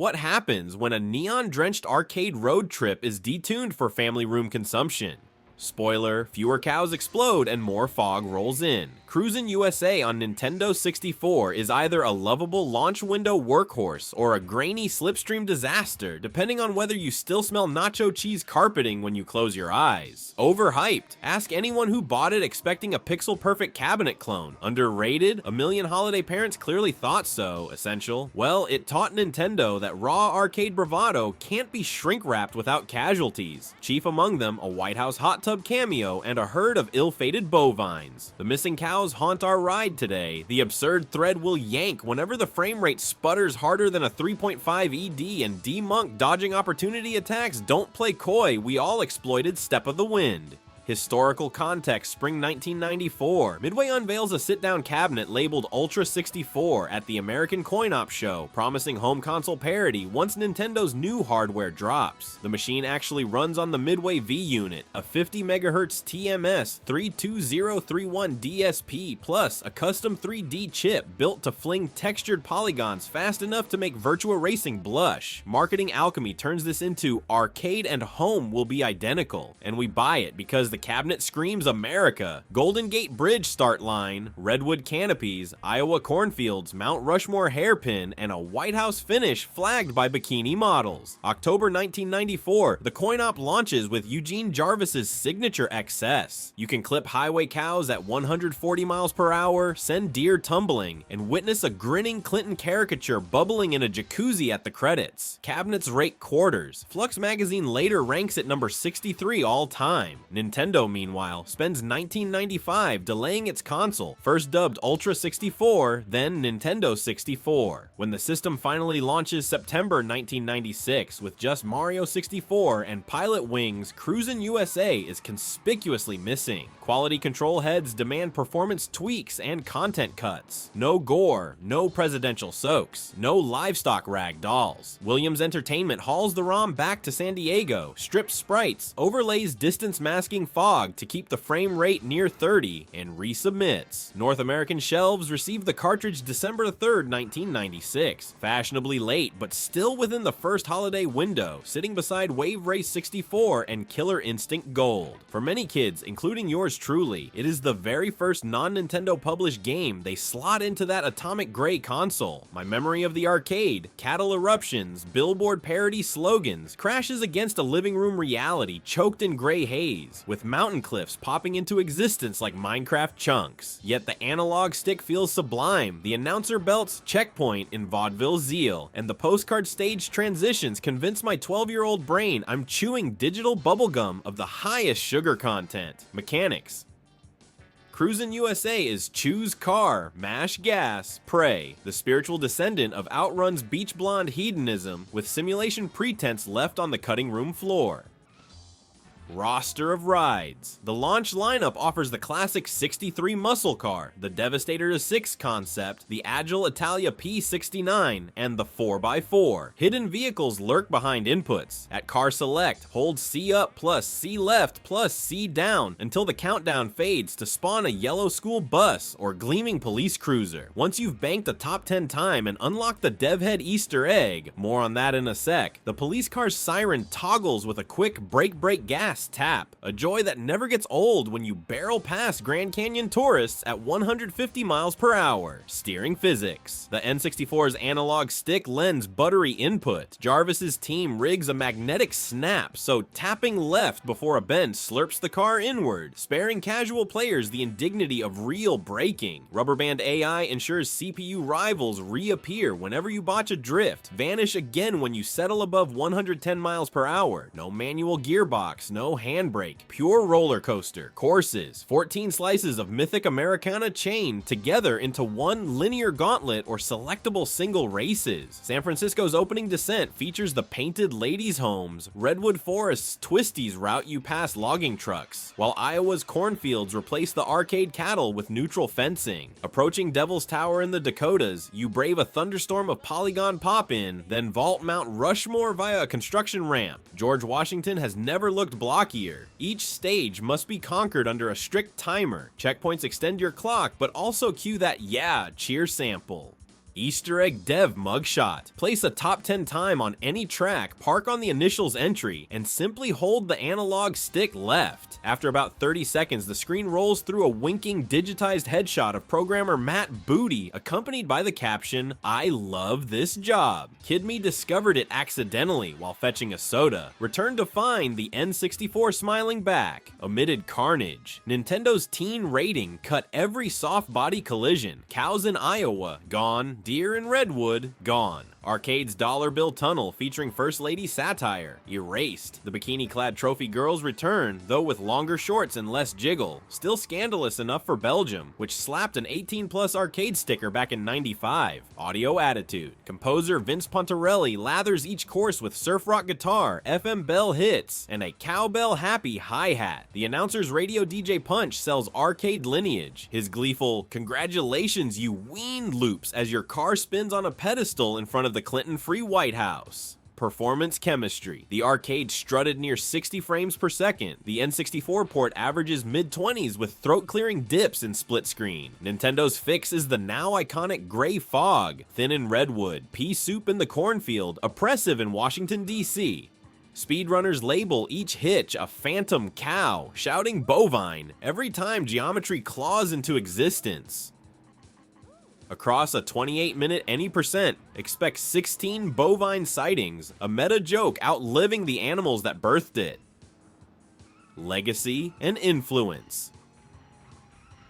What happens when a neon-drenched arcade road trip is detuned for family room consumption? Spoiler, fewer cows explode and more fog rolls in. Cruis'n USA on Nintendo 64 is either a lovable launch window workhorse or a grainy slipstream disaster, depending on whether you still smell nacho cheese carpeting when you close your eyes. Overhyped? Ask anyone who bought it expecting a pixel-perfect cabinet clone. Underrated? A million holiday parents clearly thought so. Essential? Well, it taught Nintendo that raw arcade bravado can't be shrink-wrapped without casualties. Chief among them, a White House hot tub cameo and a herd of ill-fated bovines. The missing cows haunt our ride today. The absurd thread will yank whenever the frame rate sputters harder than a 3.5 ED, and D-Monk dodging opportunity attacks don't play coy. We all exploited Step of the Wind. Historical context, spring 1994. Midway unveils a sit-down cabinet labeled Ultra 64 at the American Coin-Op show, promising home console parity once Nintendo's new hardware drops. The machine actually runs on the Midway V unit, a 50 MHz TMS 32031 DSP, plus a custom 3D chip built to fling textured polygons fast enough to make Virtua Racing blush. Marketing alchemy turns this into arcade and home will be identical, and we buy it because the cabinet screams America. Golden Gate Bridge start line, redwood canopies, Iowa cornfields, Mount Rushmore hairpin, and a White House finish flagged by bikini models. October 1994, the Coin-Op launches with Eugene Jarvis's signature XS. You can clip highway cows at 140 miles per hour, send deer tumbling, and witness a grinning Clinton caricature bubbling in a jacuzzi at the credits. Cabinets rake quarters. Flux magazine later ranks it number 63 all time. Nintendo, meanwhile, spends $19.95 delaying its console, first dubbed Ultra 64, then Nintendo 64. When the system finally launches September 1996 with just Mario 64 and Pilot Wings, Cruis'n USA is conspicuously missing. Quality control heads demand performance tweaks and content cuts. No gore, no presidential soaks, no livestock rag dolls. Williams Entertainment hauls the ROM back to San Diego, strips sprites, overlays distance masking fog to keep the frame rate near 30, and resubmits. North American shelves received the cartridge December 3rd, 1996. Fashionably late, but still within the first holiday window, sitting beside Wave Race 64 and Killer Instinct Gold. For many kids, including yours truly, it is the very first non-Nintendo published game they slot into that atomic gray console. My memory of the arcade, cattle eruptions, billboard parody slogans, crashes against a living room reality choked in gray haze, with mountain cliffs popping into existence like Minecraft chunks. Yet the analog stick feels sublime, the announcer belts checkpoint in vaudeville zeal, and the postcard stage transitions convince my 12-year-old brain I'm chewing digital bubblegum of the highest sugar content. Mechanics. Cruis'n USA is choose car, mash gas, pray, the spiritual descendant of Outrun's beach blonde hedonism with simulation pretense left on the cutting room floor. Roster of rides. The launch lineup offers the classic 63 muscle car, the Devastator 6 concept, the Agile Italia P69, and the 4x4. Hidden vehicles lurk behind inputs. At Car Select, hold C up plus C left plus C down until the countdown fades to spawn a yellow school bus or gleaming police cruiser. Once you've banked a top 10 time and unlocked the DevHead Easter egg, more on that in a sec, the police car's siren toggles with a quick brake gas tap, a joy that never gets old when you barrel past Grand Canyon tourists at 150 miles per hour. Steering physics. The N64's analog stick lends buttery input. Jarvis's team rigs a magnetic snap, so tapping left before a bend slurps the car inward, sparing casual players the indignity of real braking. Rubberband AI ensures CPU rivals reappear whenever you botch a drift, vanish again when you settle above 110 miles per hour. No manual gearbox, no handbrake, pure roller coaster, courses, 14 slices of mythic Americana chain together into one linear gauntlet or selectable single races. San Francisco's opening descent features the painted ladies' homes, Redwood Forest's twisties route you past logging trucks, while Iowa's cornfields replace the arcade cattle with neutral fencing. Approaching Devil's Tower in the Dakotas, you brave a thunderstorm of polygon pop-in, then vault Mount Rushmore via a construction ramp. George Washington has never looked blockier. Each stage must be conquered under a strict timer. Checkpoints extend your clock, but also cue that cheer sample. Easter egg dev mugshot. Place a top 10 time on any track, park on the initials entry, and simply hold the analog stick left. After about 30 seconds, the screen rolls through a winking digitized headshot of programmer Matt Booty, accompanied by the caption, "I love this job. Kid me discovered it accidentally while fetching a soda. Returned to find the N64 smiling back. Omitted carnage. Nintendo's teen rating cut every soft body collision. Cows in Iowa, gone. Deer in Redwood, gone. Arcade's dollar bill tunnel featuring First Lady satire, erased. The bikini-clad trophy girls return, though with longer shorts and less jiggle. Still scandalous enough for Belgium, which slapped an 18+ arcade sticker back in '95. Audio attitude. Composer Vince Pontarelli lathers each course with surf rock guitar, FM bell hits, and a cowbell happy hi-hat. The announcer's radio DJ Punch sells arcade lineage. His gleeful "Congratulations, you ween" loops as your car spins on a pedestal in front of the Clinton Free White House. Performance chemistry. The arcade strutted near 60 frames per second. The N64 port averages mid-20s with throat-clearing dips in split screen. Nintendo's fix is the now iconic gray fog. Thin in Redwood, pea soup in the cornfield, oppressive in Washington, D.C. Speedrunners label each hitch a phantom cow, shouting Bovine every time geometry claws into existence. Across a 28-minute any percent, expect 16 bovine sightings, a meta joke outliving the animals that birthed it. Legacy and influence.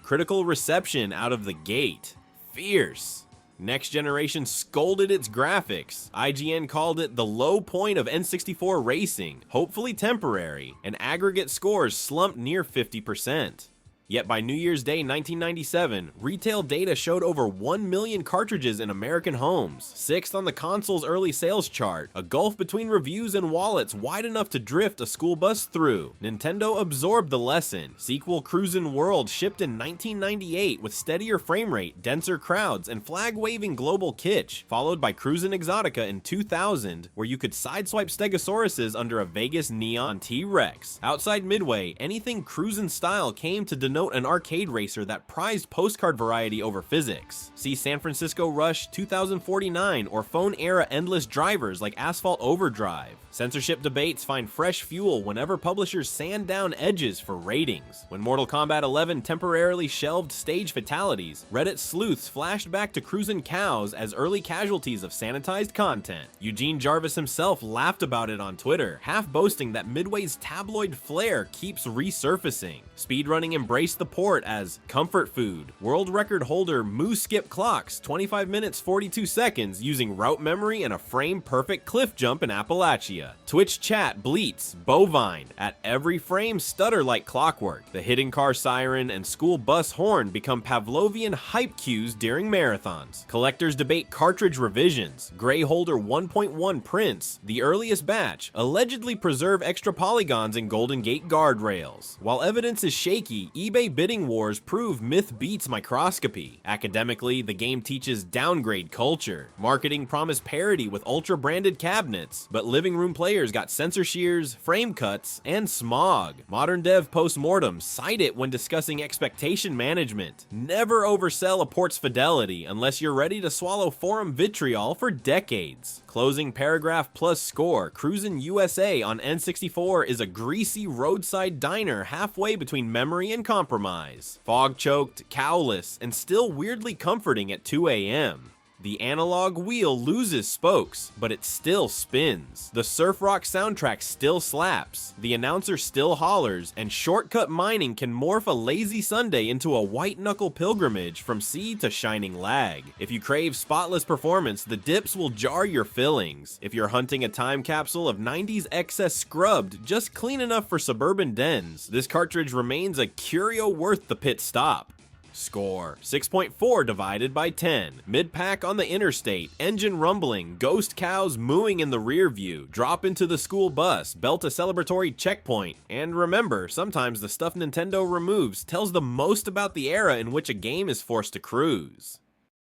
Critical reception out of the gate. Fierce. Next Generation scolded its graphics. IGN called it the low point of N64 racing, hopefully temporary, and aggregate scores slumped near 50%. Yet by New Year's Day 1997, retail data showed over 1 million cartridges in American homes, 6th on the console's early sales chart, a gulf between reviews and wallets wide enough to drift a school bus through. Nintendo absorbed the lesson. Sequel Cruis'n World shipped in 1998 with steadier frame rate, denser crowds, and flag-waving global kitsch, followed by Cruis'n Exotica in 2000, where you could sideswipe stegosauruses under a Vegas neon T-Rex. Outside Midway, anything Cruis'n style came to denote an arcade racer that prized postcard variety over physics. See San Francisco Rush 2049 or phone-era endless drivers like Asphalt Overdrive. Censorship debates find fresh fuel whenever publishers sand down edges for ratings. When Mortal Kombat 11 temporarily shelved stage fatalities, Reddit sleuths flashed back to Cruis'n cows as early casualties of sanitized content. Eugene Jarvis himself laughed about it on Twitter, half boasting that Midway's tabloid flair keeps resurfacing. Speedrunning embraced the port as comfort food. World record holder Moo Skip clocks 25 minutes 42 seconds using route memory and a frame-perfect cliff jump in Appalachia. Twitch chat bleats Bovine at every frame, stutter like clockwork. The hidden car siren and school bus horn become Pavlovian hype cues during marathons. Collectors debate cartridge revisions. Gray Holder 1.1 prints, the earliest batch, allegedly preserve extra polygons in Golden Gate guardrails. While evidence is shaky, eBay bidding wars prove myth beats microscopy. Academically, the game teaches downgrade culture. Marketing promised parity with ultra-branded cabinets, but living room players got sensor shears, frame cuts, and smog. Modern dev postmortems cite it when discussing expectation management. Never oversell a port's fidelity unless you're ready to swallow forum vitriol for decades. Closing paragraph plus score, Cruis'n USA on N64 is a greasy roadside diner halfway between memory and compromise. Fog-choked, cowless, and still weirdly comforting at 2 a.m. The analog wheel loses spokes, but it still spins. The surf rock soundtrack still slaps. The announcer still hollers, and shortcut mining can morph a lazy Sunday into a white-knuckle pilgrimage from sea to shining lag. If you crave spotless performance, the dips will jar your fillings. If you're hunting a time capsule of 90s excess scrubbed, just clean enough for suburban dens, this cartridge remains a curio worth the pit stop. Score: 6.4 divided by 10. Mid-pack on the interstate, engine rumbling, ghost cows mooing in the rear view, drop into the school bus, belt a celebratory checkpoint. And remember, sometimes the stuff Nintendo removes tells the most about the era in which a game is forced to cruise.